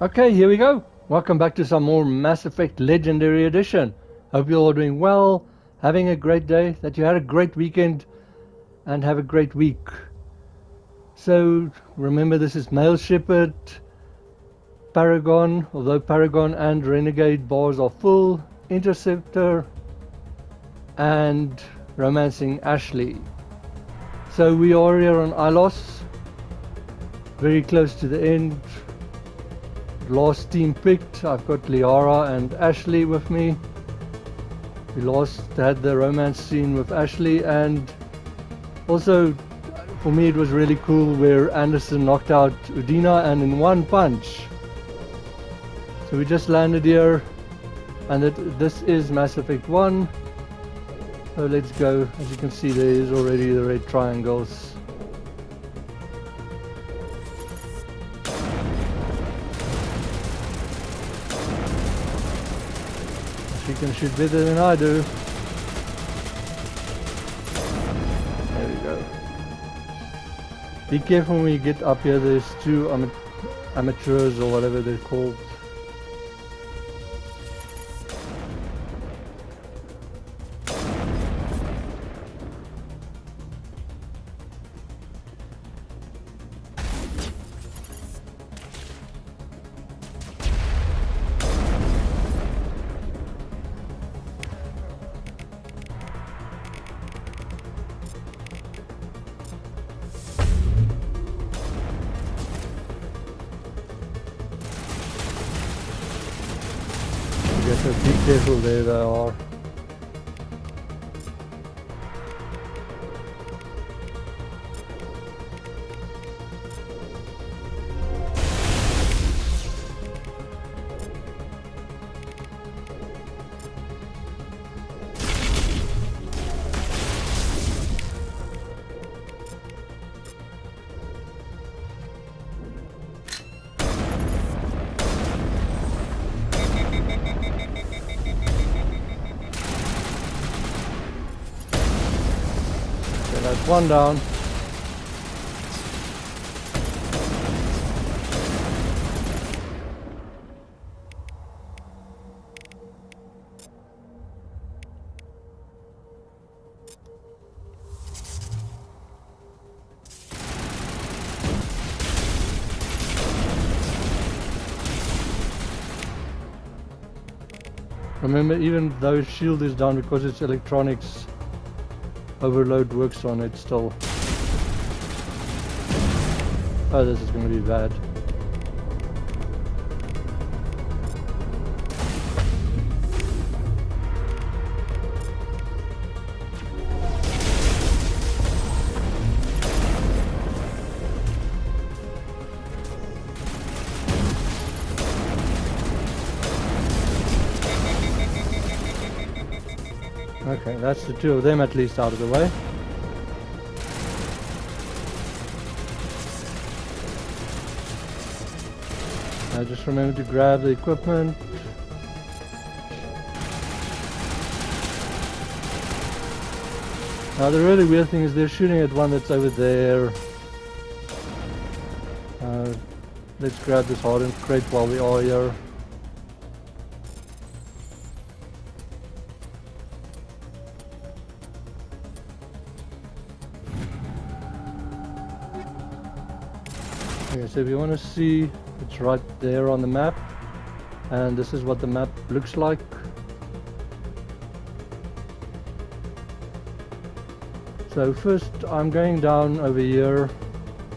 Okay, here we go. Welcome back to some more Mass Effect Legendary Edition. Hope you're all doing well, having a great day, that you had a great weekend, and have a great week. So, remember this is male Shepard, Paragon, although Paragon and Renegade bars are full, Interceptor, and romancing Ashley. So we are here on Ilos, very close to the end. Last team picked, I've got Sha'ira and Ashley with me. We last had the romance scene with Ashley, and also for me it was really cool where Anderson knocked out Udina and in one punch. So we just landed here, and this is Mass Effect 1. So let's go. As you can see, there is already the red triangles. She can shoot better than I do. There we go. Be careful when you get up here. There's two amateurs or whatever they're called. So be careful, there they are. That's one down. Remember, even though shield is down because it's electronics, overload works on it still. Oh, this is going to be bad. Okay, that's the two of them at least out of the way. Now just remember to grab the equipment. Now the really weird thing is they're shooting at one that's over there. Let's grab this hardened crate while we are here. Okay, so if you want to see, it's right there on the map, and this is what the map looks like. So first I'm going down over here.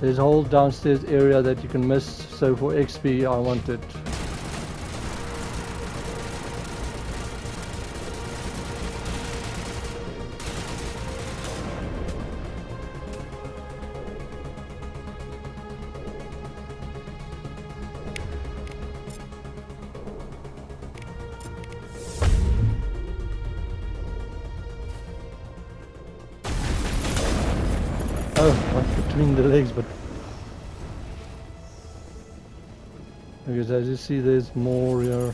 There's a whole downstairs area that you can miss, so for XP I want it. Oh, right between the legs, but because as you see there's more here.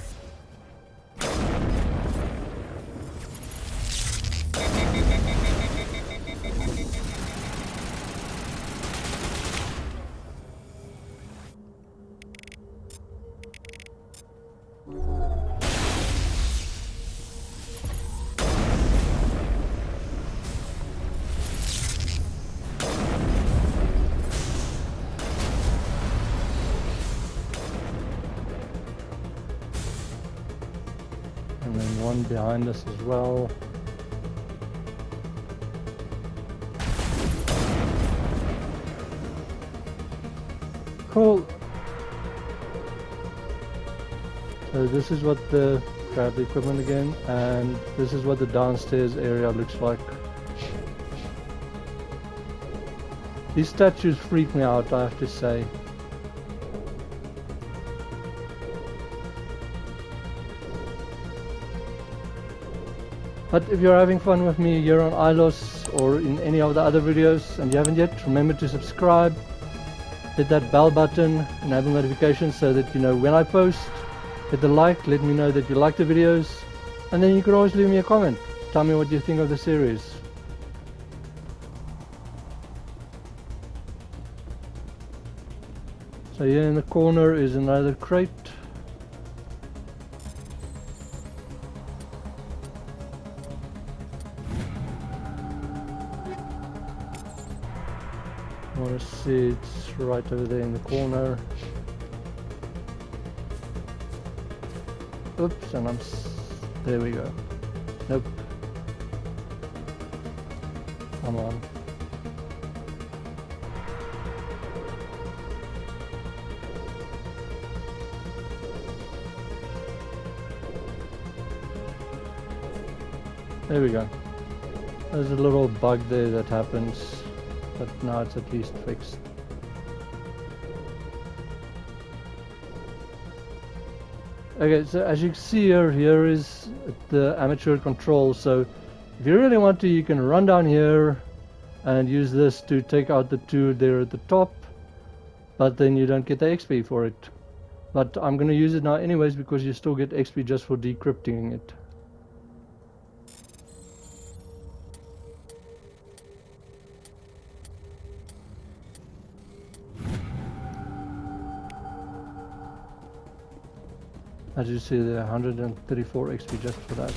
one behind us as well. Cool. So this is what the grab the equipment again, and this is what the downstairs area looks like. These statues freak me out, I have to say. But if you're having fun with me here on Ilos or in any of the other videos and you haven't yet, remember to subscribe, hit that bell button, enable notifications so that you know when I post. Hit the like, let me know that you like the videos, and then you can always leave me a comment. Tell me what you think of the series. So here in the corner is another crate. I want to see it's right over there in the corner. Oops, and there we go. Nope. Come on. There we go. There's a little bug there that happens, but now it's at least fixed. Okay, so as you can see here is the amateur control. So if you really want to, you can run down here and use this to take out the two there at the top, but then you don't get the XP for it. But I'm going to use it now anyways because you still get XP just for decrypting it. As you see, there 134 XP just for that.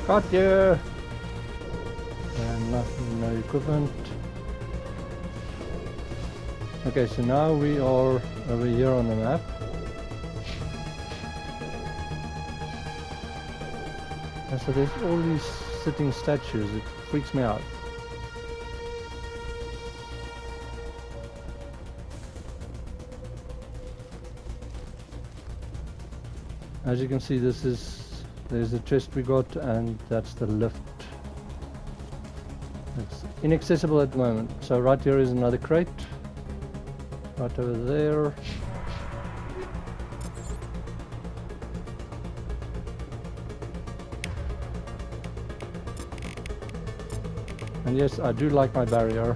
Got you! And nothing, no equipment. Okay, so now we are over here on the map. And so there's all these sitting statues, it freaks me out. As you can see, there's the chest we got, and that's the lift. It's inaccessible at the moment. So right here is another crate. Right over there. And yes, I do like my barrier.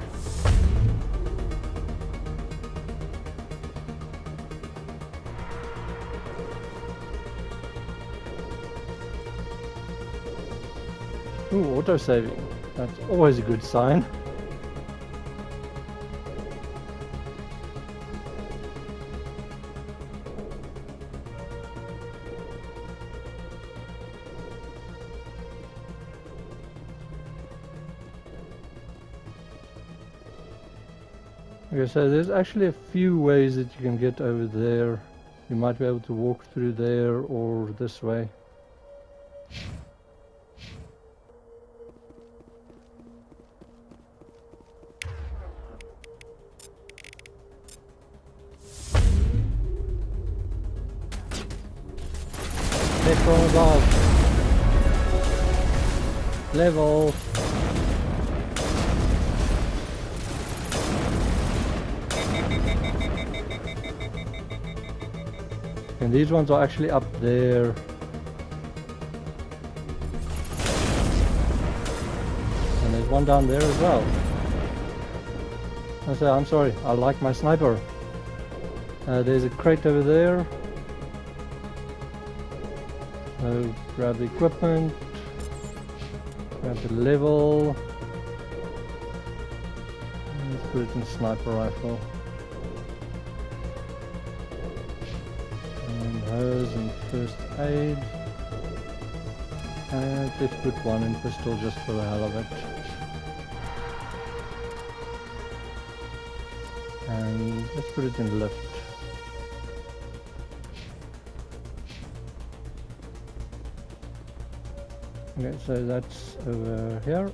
Ooh, auto-saving. That's always a good sign. Okay, so there's actually a few ways that you can get over there. You might be able to walk through there or this way. From above. Level. And these ones are actually up there. And there's one down there as well. I'm sorry, I like my sniper. There's a crate over there. So grab the equipment, grab the level. Let's put it in sniper rifle. And hose and first aid. And let's put one in pistol just for the hell of it. And let's put it in lift. Okay, so that's over here.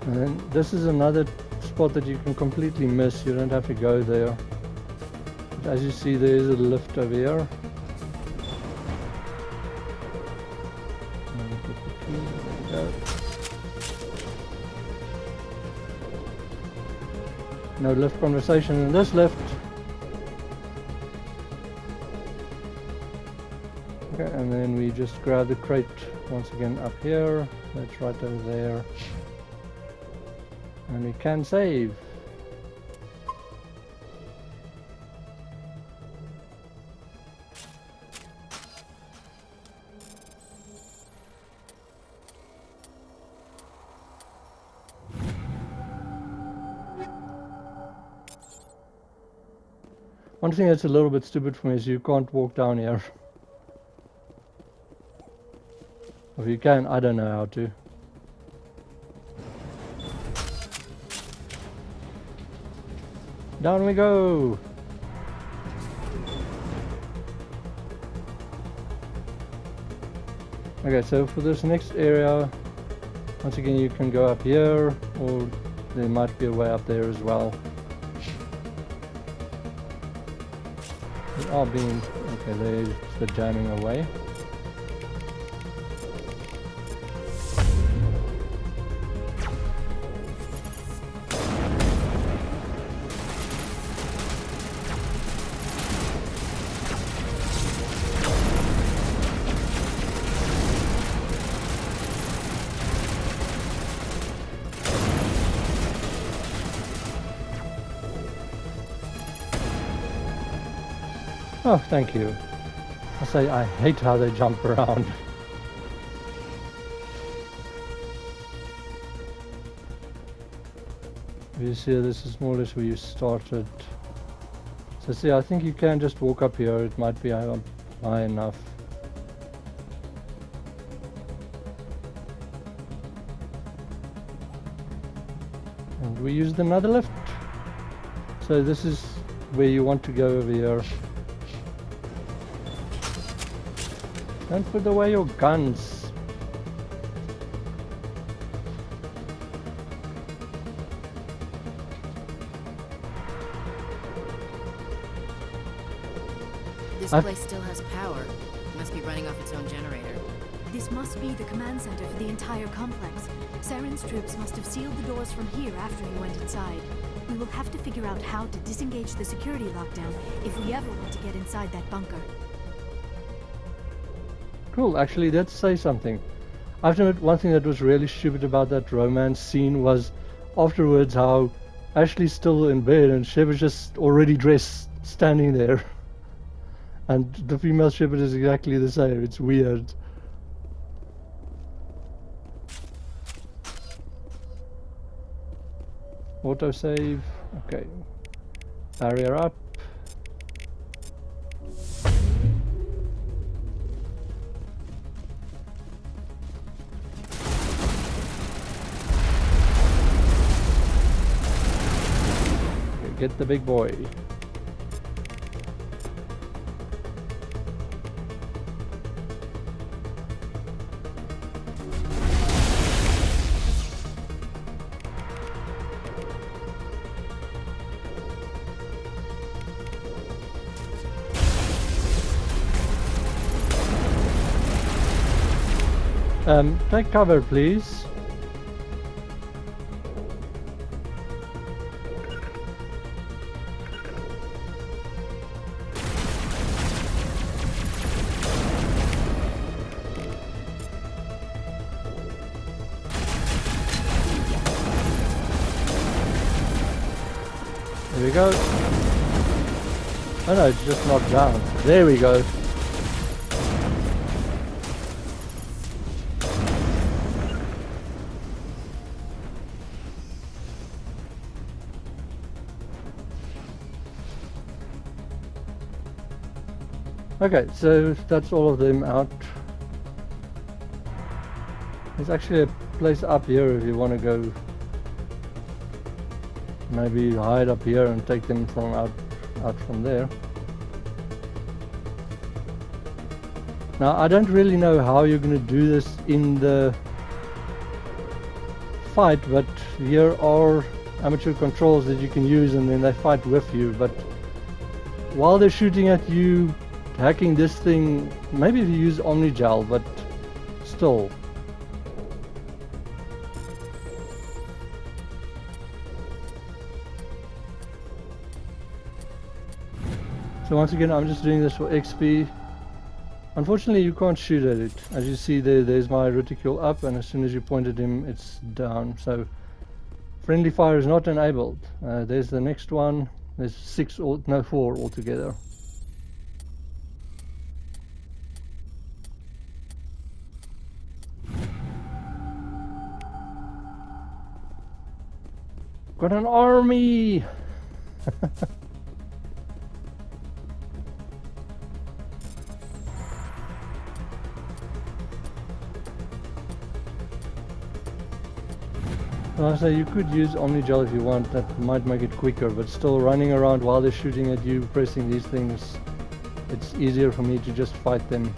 And then this is another spot that you can completely miss. You don't have to go there. But as you see, there is a lift over here. No lift conversation in this lift. Okay, and then we just grab the crate once again up here. That's right over there. And we can save. One thing that's a little bit stupid for me is you can't walk down here. Or if you can, I don't know how to. Down we go! Okay, so for this next area, once again you can go up here, or there might be a way up there as well. We are being... okay, there's the jamming away. Oh, thank you. I say I hate how they jump around. You see, this is more or less where you started. So see, I think you can just walk up here. It might be high enough. And we used another lift. So this is where you want to go over here. Don't put away your guns. This place still has power. It must be running off its own generator. This must be the command center for the entire complex. Saren's troops must have sealed the doors from here after he went inside. We will have to figure out how to disengage the security lockdown if we ever want to get inside that bunker. Cool, actually let's say something. I have to admit, one thing that was really stupid about that romance scene was afterwards how Ashley's still in bed and Shepard's just already dressed standing there. And the female Shepard is exactly the same. It's weird. Autosave. Okay. Barrier up. Get the big boy. Take cover, please. we go. Oh no, it's just knocked down. There we go. Okay, so that's all of them out. There's actually a place up here if you want to go. Maybe hide up here and take them from out from there. Now I don't really know how you're going to do this in the fight, but here are amateur controls that you can use and then they fight with you. But while they're shooting at you, hacking this thing, maybe if you use Omnigel, but still. So once again, I'm just doing this for XP. Unfortunately, you can't shoot at it. As you see there's my reticule up, and as soon as you point at him, it's down. So friendly fire is not enabled. There's the next one. There's 4 altogether. Got an army! Well, I say you could use Omnigel if you want, that might make it quicker, but still running around while they're shooting at you, pressing these things, it's easier for me to just fight them.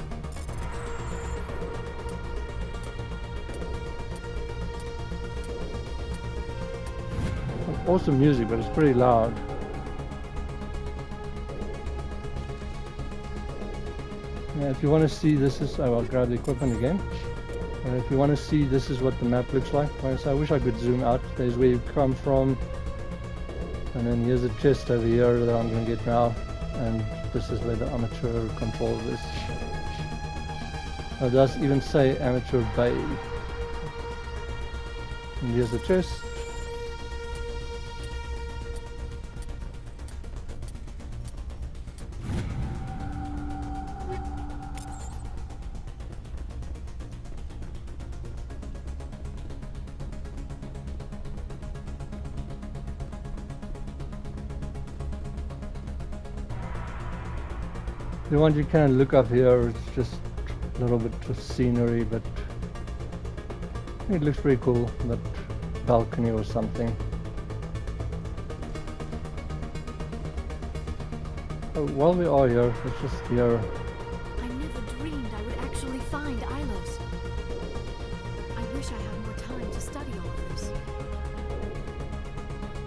Awesome music, but it's pretty loud. Yeah, if you want to see, this is, I'll grab the equipment again. And if you want to see, this is what the map looks like. So I wish I could zoom out. There's where you come from. And then here's a chest over here that I'm going to get now. And this is where the amateur controls is. It does even say amateur bay. And here's the chest. The one you can look up here, it's just a little bit of scenery, but it looks pretty cool, that balcony or something. Oh, while we are here, let's just hear. I never dreamed I would actually find Ilos. I wish I had more time to study all of this.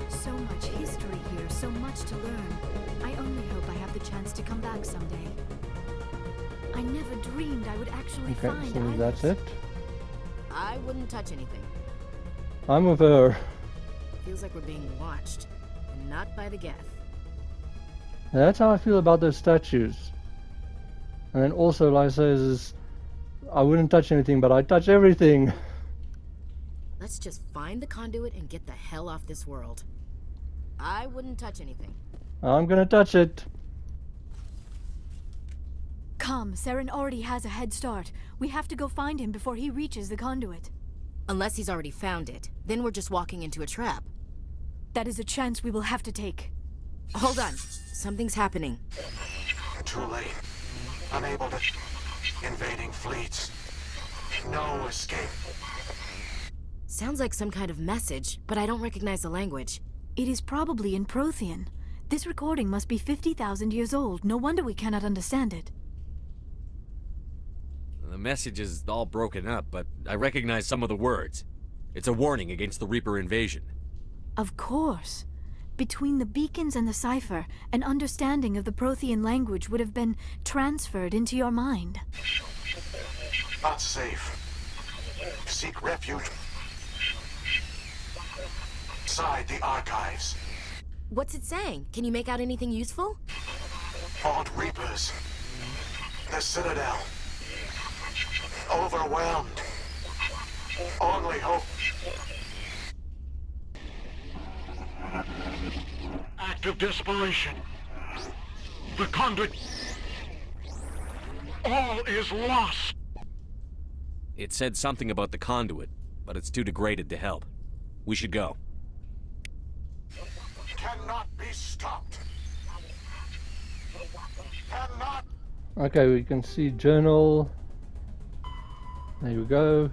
So much history here, so much to learn. I only hope I have the chance to come back someday. I never dreamed I would actually find so Ilos. That's it. I wouldn't touch anything. I'm with her. Feels like we're being watched, and not by the Geth. That's how I feel about those statues. And then also, like I say, is I wouldn't touch anything, but I touch everything. Let's just find the conduit and get the hell off this world. I wouldn't touch anything. I'm gonna touch it. Come, Saren already has a head start. We have to go find him before he reaches the conduit. Unless he's already found it. Then we're just walking into a trap. That is a chance we will have to take. Hold on. Something's happening. Too late. Unable to... Invading fleets. No escape. Sounds like some kind of message, but I don't recognize the language. It is probably in Prothean. This recording must be 50,000 years old. No wonder we cannot understand it. The message is all broken up, but I recognize some of the words. It's a warning against the Reaper invasion. Of course. Between the beacons and the cipher, an understanding of the Prothean language would have been transferred into your mind. Not safe. Seek refuge. Inside the archives. What's it saying? Can you make out anything useful? Fought Reapers. The Citadel. Overwhelmed. Only hope. At act of desperation. The conduit... All is lost. It said something about the conduit, but it's too degraded to help. We should go. Cannot be stopped. Cannot. Okay, we can see journal. There we go.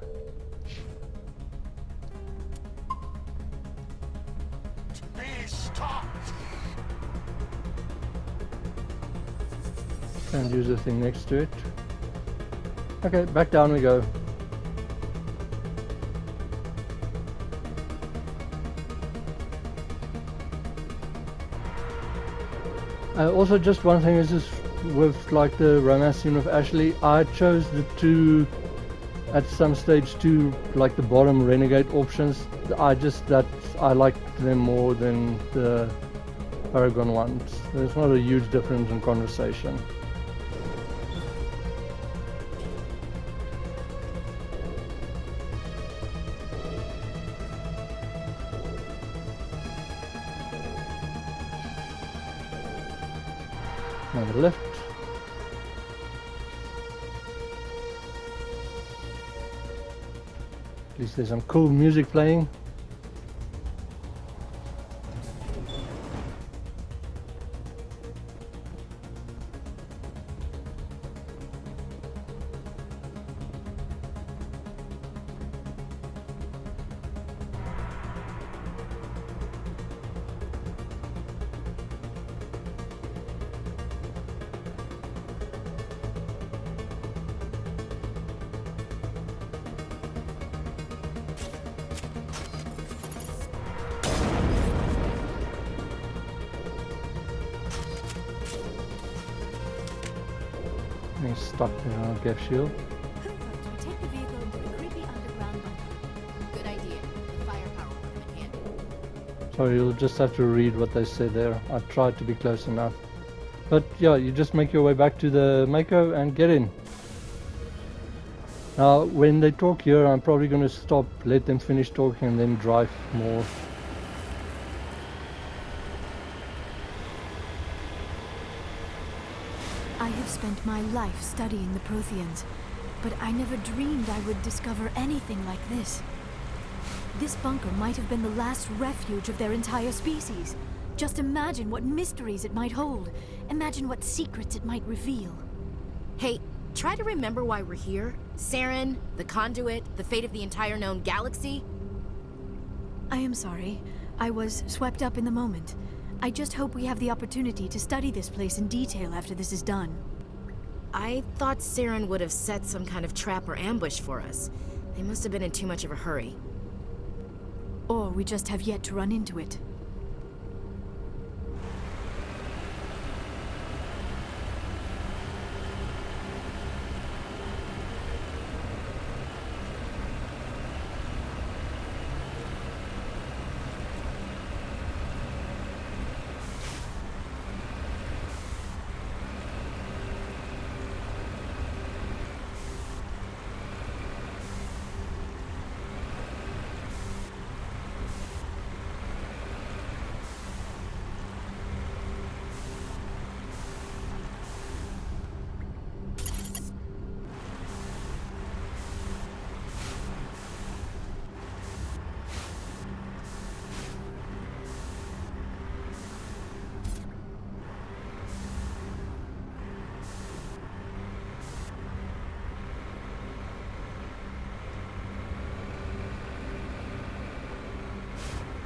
Be stopped. And use the thing next to it. Okay, back down we go. Also, just one thing is just with like the romance scene with Ashley, I chose the two at some stage two, like the bottom renegade options. I liked them more than the Paragon ones. There's not a huge difference in conversation. Another lift. At least there's some cool music playing. He's stuck in our gift shield. Hoover, take the vehicle into the creepy underground bunker. Good idea. The firepower will come in handy. So you'll just have to read what they say there. I tried to be close enough. But yeah, you just make your way back to the Mako and get in. Now, when they talk here, I'm probably going to stop, let them finish talking, and then drive more. I have spent my life studying the Protheans, but I never dreamed I would discover anything like this. This bunker might have been the last refuge of their entire species. Just imagine what mysteries it might hold. Imagine what secrets it might reveal. Hey, try to remember why we're here. Saren, the conduit, the fate of the entire known galaxy. I am sorry. I was swept up in the moment. I just hope we have the opportunity to study this place in detail after this is done. I thought Saren would have set some kind of trap or ambush for us. They must have been in too much of a hurry. Or we just have yet to run into it.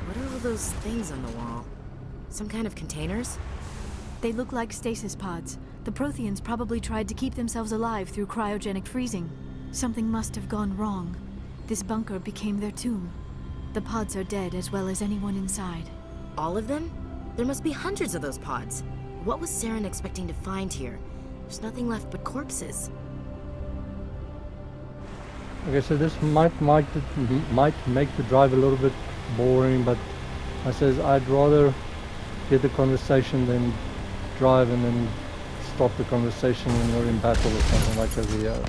What are all those things on the wall? Some kind of containers? They look like stasis pods. The Protheans probably tried to keep themselves alive through cryogenic freezing. Something must have gone wrong. This bunker became their tomb. The pods are dead as well as anyone inside. All of them? There must be hundreds of those pods. What was Saren expecting to find here? There's nothing left but corpses. Okay, so this might make the drive a little bit boring, but I says I'd rather get the conversation than drive and then stop the conversation when you're in battle or something like over here.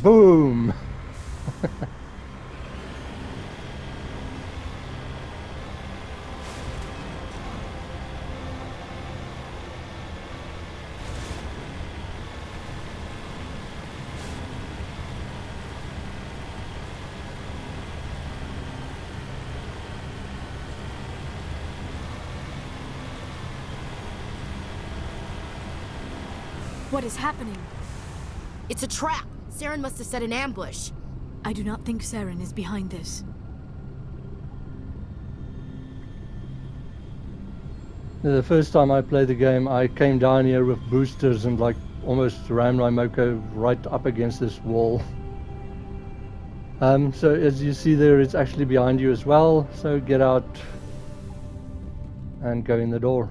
Boom! What is happening? It's a trap! Saren must have set an ambush. I do not think Saren is behind this. The first time I played the game, I came down here with boosters and like almost rammed my Moko right up against this wall. So as you see there, it's actually behind you as well. So get out and go in the door.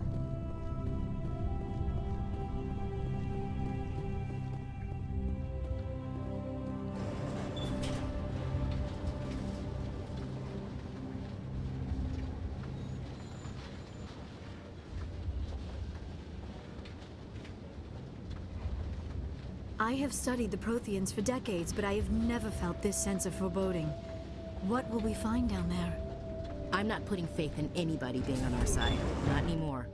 I have studied the Protheans for decades, but I have never felt this sense of foreboding. What will we find down there? I'm not putting faith in anybody being on our side. Not anymore.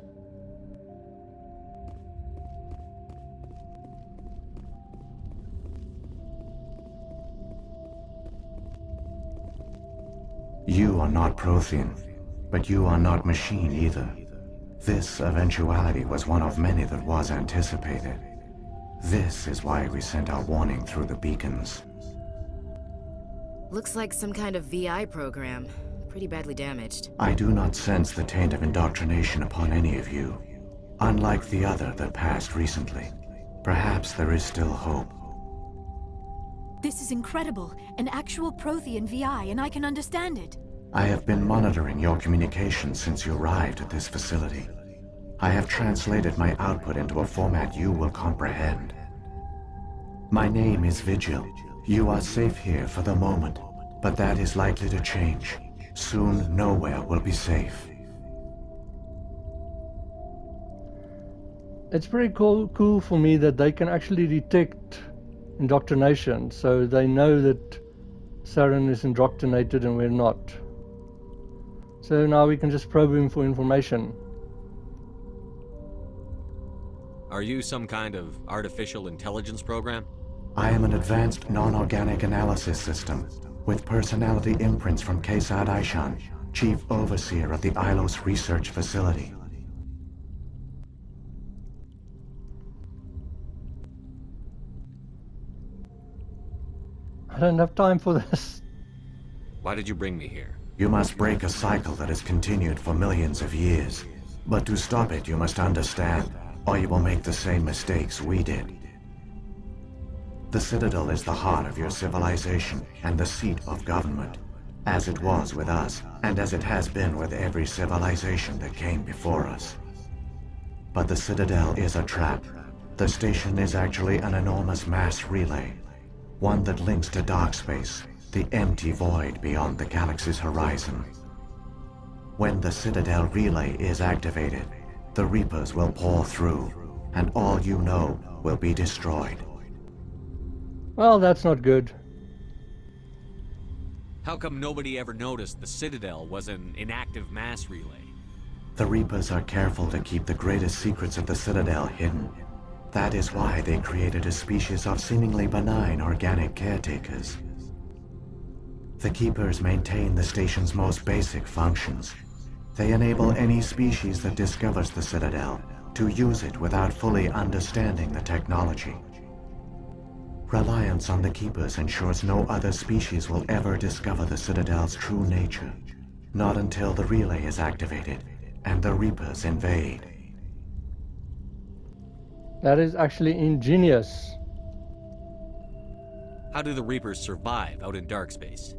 You are not Prothean, but you are not machine either. This eventuality was one of many that was anticipated. This is why we sent our warning through the beacons. Looks like some kind of VI program. Pretty badly damaged. I do not sense the taint of indoctrination upon any of you. Unlike the other that passed recently. Perhaps there is still hope. This is incredible. An actual Prothean VI, and I can understand it. I have been monitoring your communications since you arrived at this facility. I have translated my output into a format you will comprehend. My name is Vigil. You are safe here for the moment, but that is likely to change. Soon, nowhere will be safe. It's pretty cool for me that they can actually detect indoctrination, so they know that Saren is indoctrinated and we're not. So now we can just probe him for information. Are you some kind of artificial intelligence program? I am an advanced non-organic analysis system with personality imprints from Kesad Aishan, Chief Overseer of the Ilos Research Facility. I don't have time for this. Why did you bring me here? You must break a cycle that has continued for millions of years. But to stop it, you must understand, or you will make the same mistakes we did. The Citadel is the heart of your civilization and the seat of government, as it was with us, and as it has been with every civilization that came before us. But the Citadel is a trap. The station is actually an enormous mass relay, one that links to dark space, the empty void beyond the galaxy's horizon. When the Citadel relay is activated, the Reapers will pour through, and all you know will be destroyed. Well, that's not good. How come nobody ever noticed the Citadel was an inactive mass relay? The Reapers are careful to keep the greatest secrets of the Citadel hidden. That is why they created a species of seemingly benign organic caretakers. The Keepers maintain the station's most basic functions. They enable any species that discovers the Citadel to use it without fully understanding the technology. Reliance on the Keepers ensures no other species will ever discover the Citadel's true nature. Not until the relay is activated and the Reapers invade. That is actually ingenious. How do the Reapers survive out in dark space?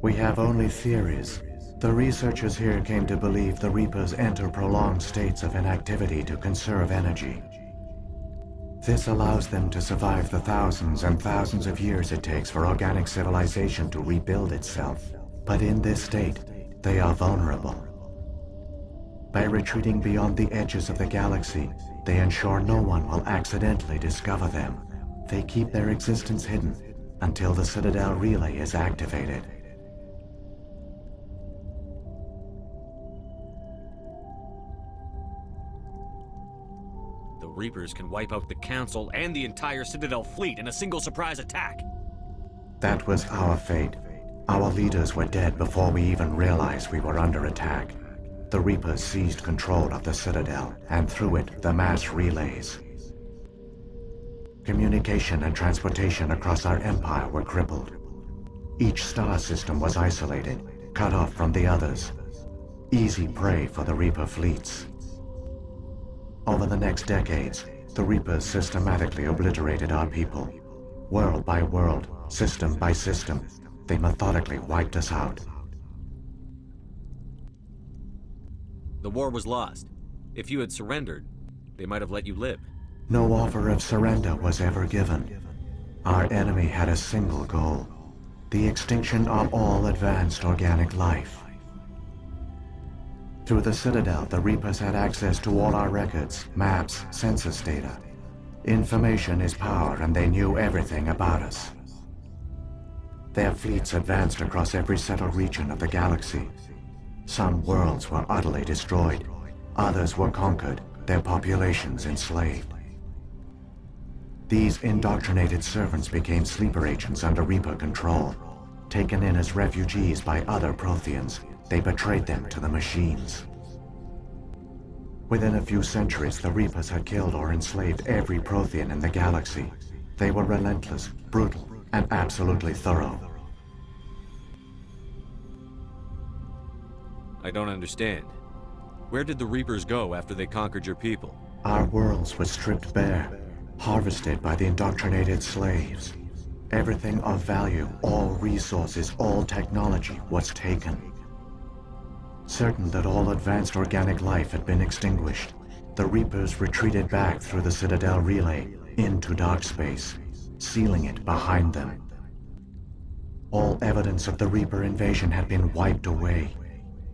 We have only theories. The researchers here came to believe the Reapers enter prolonged states of inactivity to conserve energy. This allows them to survive the thousands and thousands of years it takes for organic civilization to rebuild itself. But in this state, they are vulnerable. By retreating beyond the edges of the galaxy, they ensure no one will accidentally discover them. They keep their existence hidden, until the Citadel relay is activated. The Reapers can wipe out the Council and the entire Citadel fleet in a single surprise attack. That was our fate. Our leaders were dead before we even realized we were under attack. The Reapers seized control of the Citadel, and through it, the mass relays. Communication and transportation across our empire were crippled. Each star system was isolated, cut off from the others. Easy prey for the Reaper fleets. Over the next decades, the Reapers systematically obliterated our people. World by world, system by system, they methodically wiped us out. The war was lost. If you had surrendered, they might have let you live. No offer of surrender was ever given. Our enemy had a single goal: the extinction of all advanced organic life. Through the Citadel, the Reapers had access to all our records, maps, census data. Information is power, and they knew everything about us. Their fleets advanced across every settled region of the galaxy. Some worlds were utterly destroyed. Others were conquered, their populations enslaved. These indoctrinated servants became sleeper agents under Reaper control. Taken in as refugees by other Protheans, they betrayed them to the machines. Within a few centuries, the Reapers had killed or enslaved every Prothean in the galaxy. They were relentless, brutal, and absolutely thorough. I don't understand. Where did the Reapers go after they conquered your people? Our worlds were stripped bare, harvested by the indoctrinated slaves. Everything of value, all resources, all technology was taken. Certain that all advanced organic life had been extinguished, the Reapers retreated back through the Citadel relay into dark space, sealing it behind them. All evidence of the Reaper invasion had been wiped away.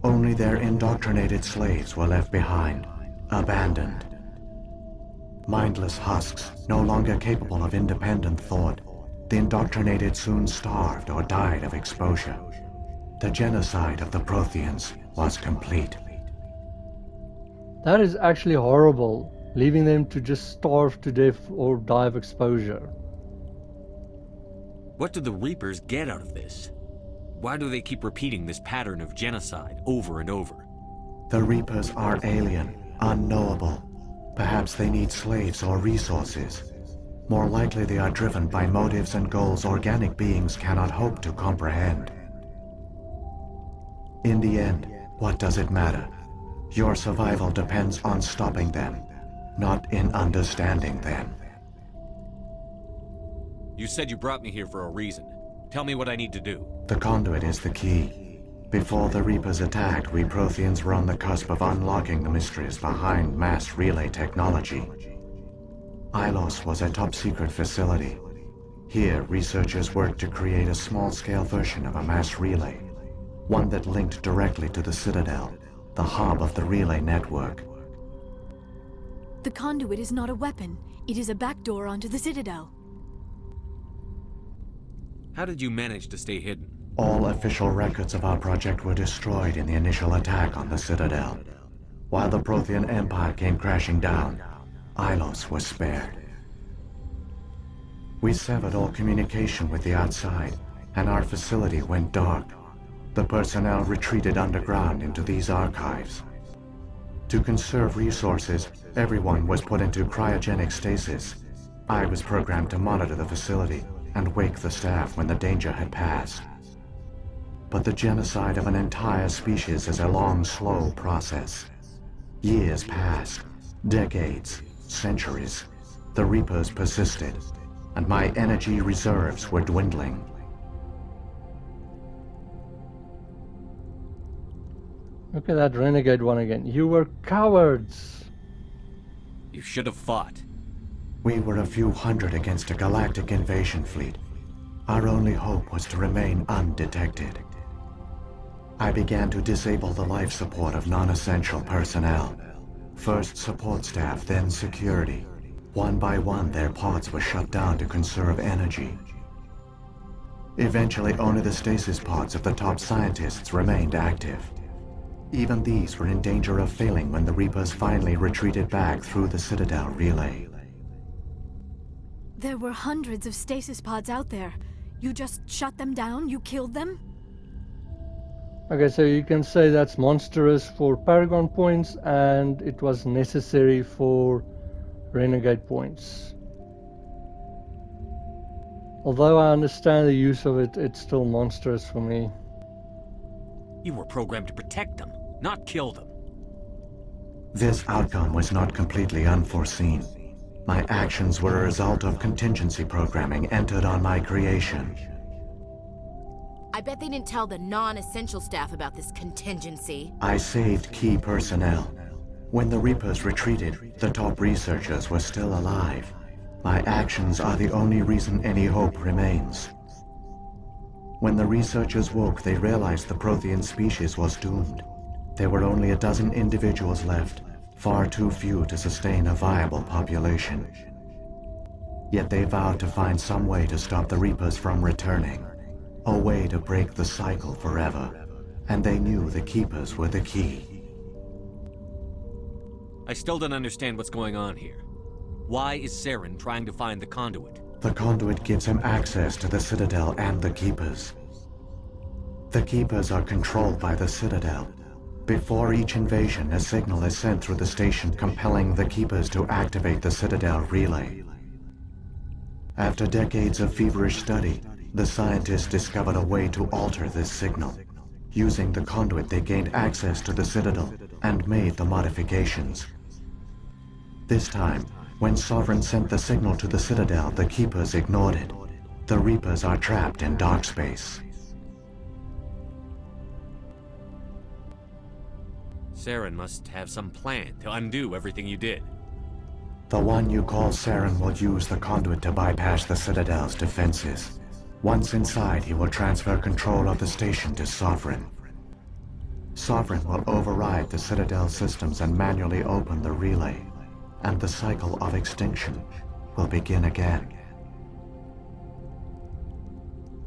Only their indoctrinated slaves were left behind, abandoned. Mindless husks, no longer capable of independent thought, the indoctrinated soon starved or died of exposure. The genocide of the Protheans was complete. That is actually horrible, leaving them to just starve to death or die of exposure. What do the Reapers get out of this? Why do they keep repeating this pattern of genocide over and over? The Reapers are alien, unknowable. Perhaps they need slaves or resources. More likely they are driven by motives and goals organic beings cannot hope to comprehend. In the end, what does it matter? Your survival depends on stopping them, not in understanding them. You said you brought me here for a reason. Tell me what I need to do. The conduit is the key. Before the Reapers attacked, we Protheans were on the cusp of unlocking the mysteries behind mass relay technology. Ilos was a top-secret facility. Here, researchers worked to create a small-scale version of a mass relay, one that linked directly to the Citadel, the hub of the relay network. The conduit is not a weapon. It is a backdoor onto the Citadel. How did you manage to stay hidden? All official records of our project were destroyed in the initial attack on the Citadel. While the Prothean Empire came crashing down, Ilos was spared. We severed all communication with the outside, and our facility went dark. The personnel retreated underground into these archives. To conserve resources, everyone was put into cryogenic stasis. I was programmed to monitor the facility and wake the staff when the danger had passed. But the genocide of an entire species is a long, slow process. Years passed, decades, centuries. The Reapers persisted, and my energy reserves were dwindling. Look at that renegade one again. You were cowards. You should have fought. We were a few hundred against a galactic invasion fleet. Our only hope was to remain undetected. I began to disable the life support of non-essential personnel. First support staff, then security. One by one, their pods were shut down to conserve energy. Eventually, only the stasis pods of the top scientists remained active. Even these were in danger of failing when the Reapers finally retreated back through the Citadel relay. There were hundreds of stasis pods out there. You just shut them down? You killed them? Okay, so you can say that's monstrous for Paragon points, and it was necessary for Renegade points. Although I understand the use of it, it's still monstrous for me. You were programmed to protect them, not kill them. This outcome was not completely unforeseen. My actions were a result of contingency programming entered on my creation. I bet they didn't tell the non-essential staff about this contingency. I saved key personnel. When the Reapers retreated, the top researchers were still alive. My actions are the only reason any hope remains. When the researchers woke, they realized the Prothean species was doomed. There were only a dozen individuals left, far too few to sustain a viable population. Yet they vowed to find some way to stop the Reapers from returning, a way to break the cycle forever, and they knew the Keepers were the key. I still don't understand what's going on here. Why is Saren trying to find the conduit? The conduit gives him access to the Citadel and the Keepers. The Keepers are controlled by the Citadel. Before each invasion, a signal is sent through the station compelling the Keepers to activate the Citadel relay. After decades of feverish study, the scientists discovered a way to alter this signal. Using the conduit, they gained access to the Citadel and made the modifications. This time, when Sovereign sent the signal to the Citadel, the Keepers ignored it. The Reapers are trapped in dark space. Saren must have some plan to undo everything you did. The one you call Saren will use the conduit to bypass the Citadel's defenses. Once inside, he will transfer control of the station to Sovereign. Sovereign will override the Citadel systems and manually open the relay, and the cycle of extinction will begin again.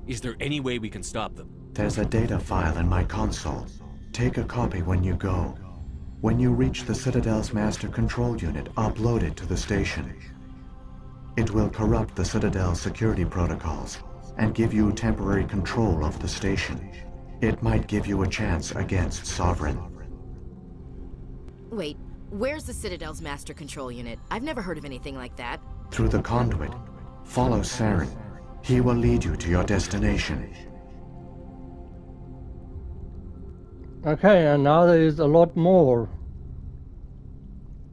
Is there any way we can stop them? There's a data file in my console. Take a copy when you go. When you reach the Citadel's master control unit, upload it to the station. It will corrupt the Citadel's security protocols and give you temporary control of the station. It might give you a chance against Sovereign. Wait, where's the Citadel's master control unit? I've never heard of anything like that. Through the conduit, follow Saren. He will lead you to your destination. Okay, and now there is a lot more.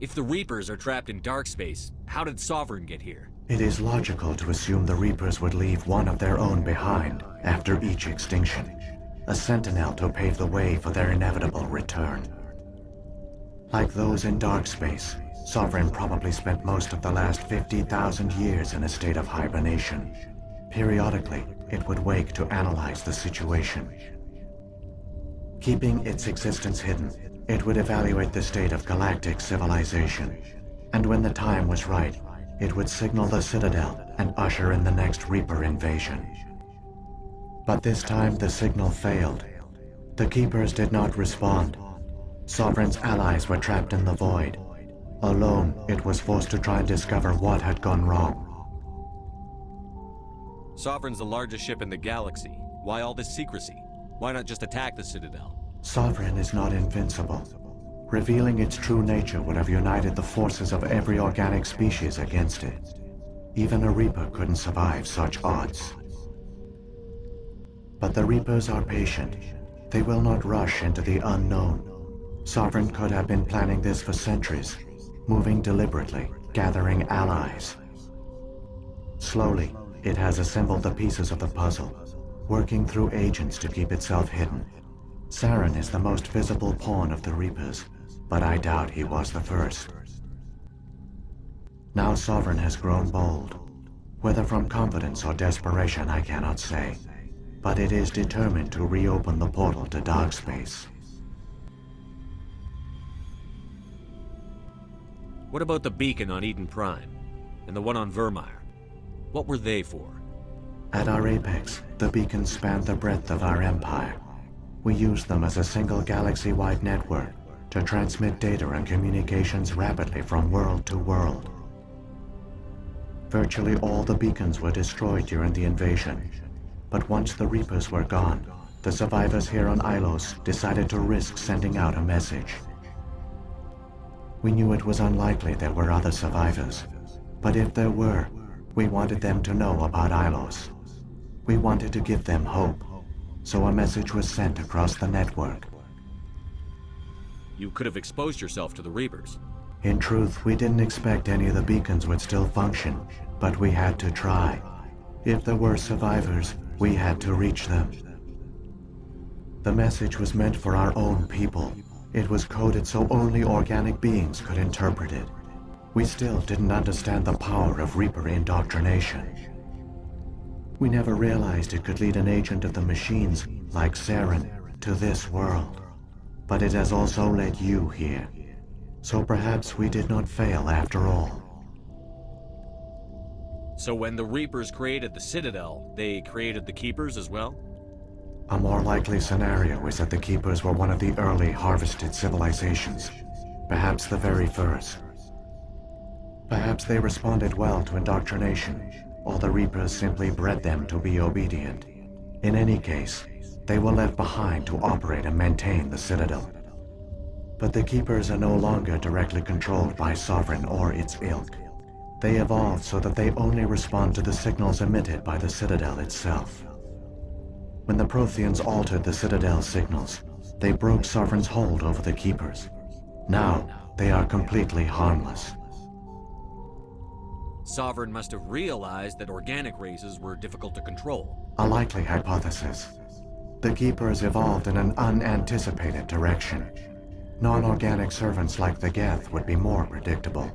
If the Reapers are trapped in dark space, how did Sovereign get here? It is logical to assume the Reapers would leave one of their own behind after each extinction. A sentinel to pave the way for their inevitable return. Like those in dark space, Sovereign probably spent most of the last 50,000 years in a state of hibernation. Periodically, it would wake to analyze the situation. Keeping its existence hidden, it would evaluate the state of galactic civilization. And when the time was right, it would signal the Citadel and usher in the next Reaper invasion. But this time the signal failed. The Keepers did not respond. Sovereign's allies were trapped in the void. Alone, it was forced to try and discover what had gone wrong. Sovereign's the largest ship in the galaxy. Why all this secrecy? Why not just attack the Citadel? Sovereign is not invincible. Revealing its true nature would have united the forces of every organic species against it. Even a Reaper couldn't survive such odds. But the Reapers are patient. They will not rush into the unknown. Sovereign could have been planning this for centuries, moving deliberately, gathering allies. Slowly, it has assembled the pieces of the puzzle, working through agents to keep itself hidden. Saren is the most visible pawn of the Reapers, but I doubt he was the first. Now Sovereign has grown bold. Whether from confidence or desperation, I cannot say. But it is determined to reopen the portal to dark space. What about the beacon on Eden Prime? And the one on Vermeer? What were they for? At our apex, the beacons spanned the breadth of our empire. We used them as a single galaxy-wide network to transmit data and communications rapidly from world to world. Virtually all the beacons were destroyed during the invasion, but once the Reapers were gone, the survivors here on Ilos decided to risk sending out a message. We knew it was unlikely there were other survivors, but if there were, we wanted them to know about Ilos. We wanted to give them hope, so a message was sent across the network. You could have exposed yourself to the Reapers. In truth, we didn't expect any of the beacons would still function, but we had to try. If there were survivors, we had to reach them. The message was meant for our own people. It was coded so only organic beings could interpret it. We still didn't understand the power of Reaper indoctrination. We never realized it could lead an agent of the machines, like Saren, to this world. But it has also led you here. So perhaps we did not fail after all. So when the Reapers created the Citadel, they created the Keepers as well? A more likely scenario is that the Keepers were one of the early harvested civilizations, perhaps the very first. Perhaps they responded well to indoctrination, or the Reapers simply bred them to be obedient. In any case, they were left behind to operate and maintain the Citadel. But the Keepers are no longer directly controlled by Sovereign or its ilk. They evolved so that they only respond to the signals emitted by the Citadel itself. When the Protheans altered the Citadel's signals, they broke Sovereign's hold over the Keepers. Now, they are completely harmless. Sovereign must have realized that organic races were difficult to control. A likely hypothesis. The Keepers evolved in an unanticipated direction. Non-organic servants like the Geth would be more predictable.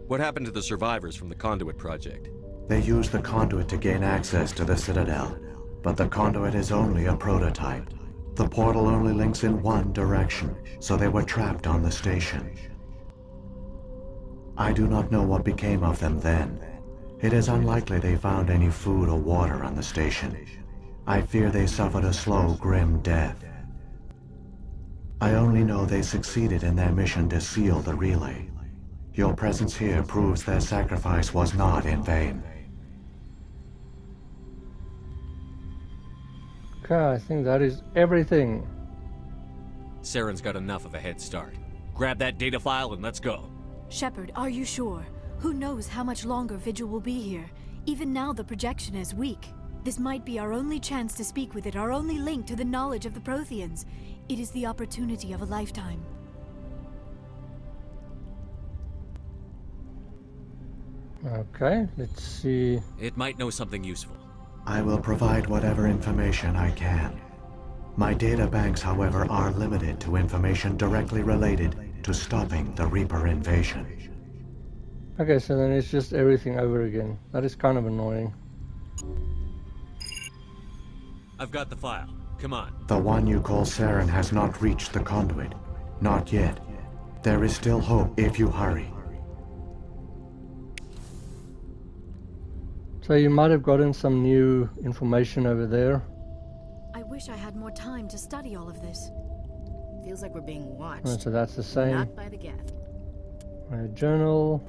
What happened to the survivors from the Conduit project? They used the conduit to gain access to the Citadel, but the conduit is only a prototype. The portal only links in one direction, so they were trapped on the station. I do not know what became of them then. It is unlikely they found any food or water on the station. I fear they suffered a slow, grim death. I only know they succeeded in their mission to seal the relay. Your presence here proves their sacrifice was not in vain. Okay, I think that is everything. Saren's got enough of a head start. Grab that data file and let's go. Shepard, are you sure? Who knows how much longer Vigil will be here? Even now the projection is weak. This might be our only chance to speak with it, our only link to the knowledge of the Protheans. It is the opportunity of a lifetime. Okay, let's see. It might know something useful. I will provide whatever information I can. My data banks, however, are limited to information directly related to stopping the Reaper invasion. Okay, so then it's just everything over again. That is kind of annoying. I've got the file. Come on. The one you call Saren has not reached the conduit. Not yet. There is still hope if you hurry. So you might have gotten some new information over there. I wish I had more time to study all of this. Feels like we're being watched. Oh, so that's the same. Not by the Geth. Journal.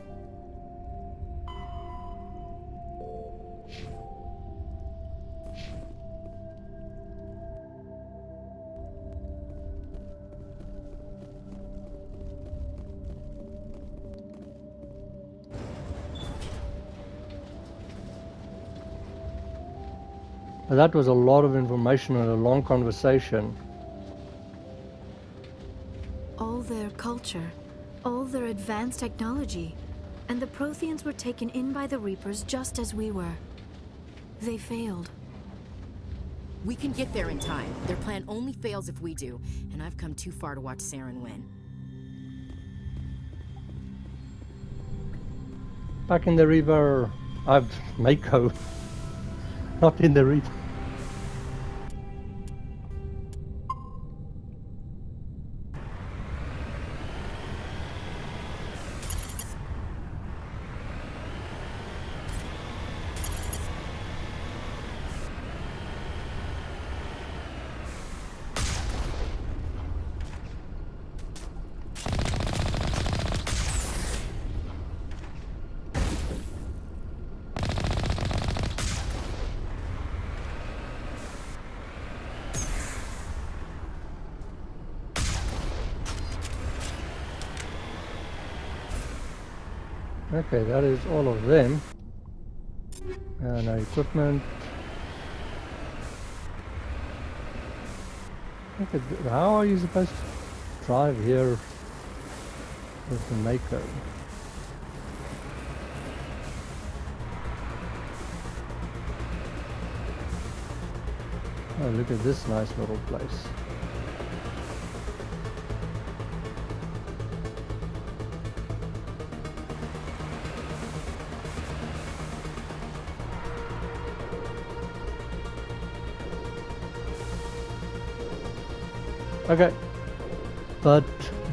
That was a lot of information and a long conversation. All their culture, all their advanced technology, and the Protheans were taken in by the Reapers just as we were. They failed. We can get there in time. Their plan only fails if we do, and I've come too far to watch Saren win. Back in the river. I've Mako. Not in the river. Okay, that is all of them. No equipment. Okay, how are you supposed to drive here with the Mako? Oh, look at this nice little place. Okay, but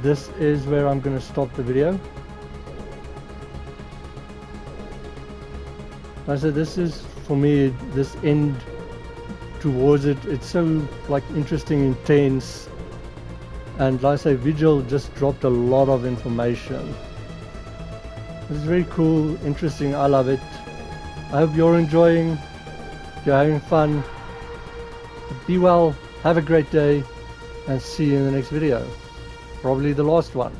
this is where I'm going to stop the video. Like I said, this is, for me, this end towards it, it's so like interesting, intense, and like I say, Vigil just dropped a lot of information. It's very cool, interesting, I love it. I hope you're enjoying, you're having fun. Be well, have a great day, and see you in the next video. Probably the last one.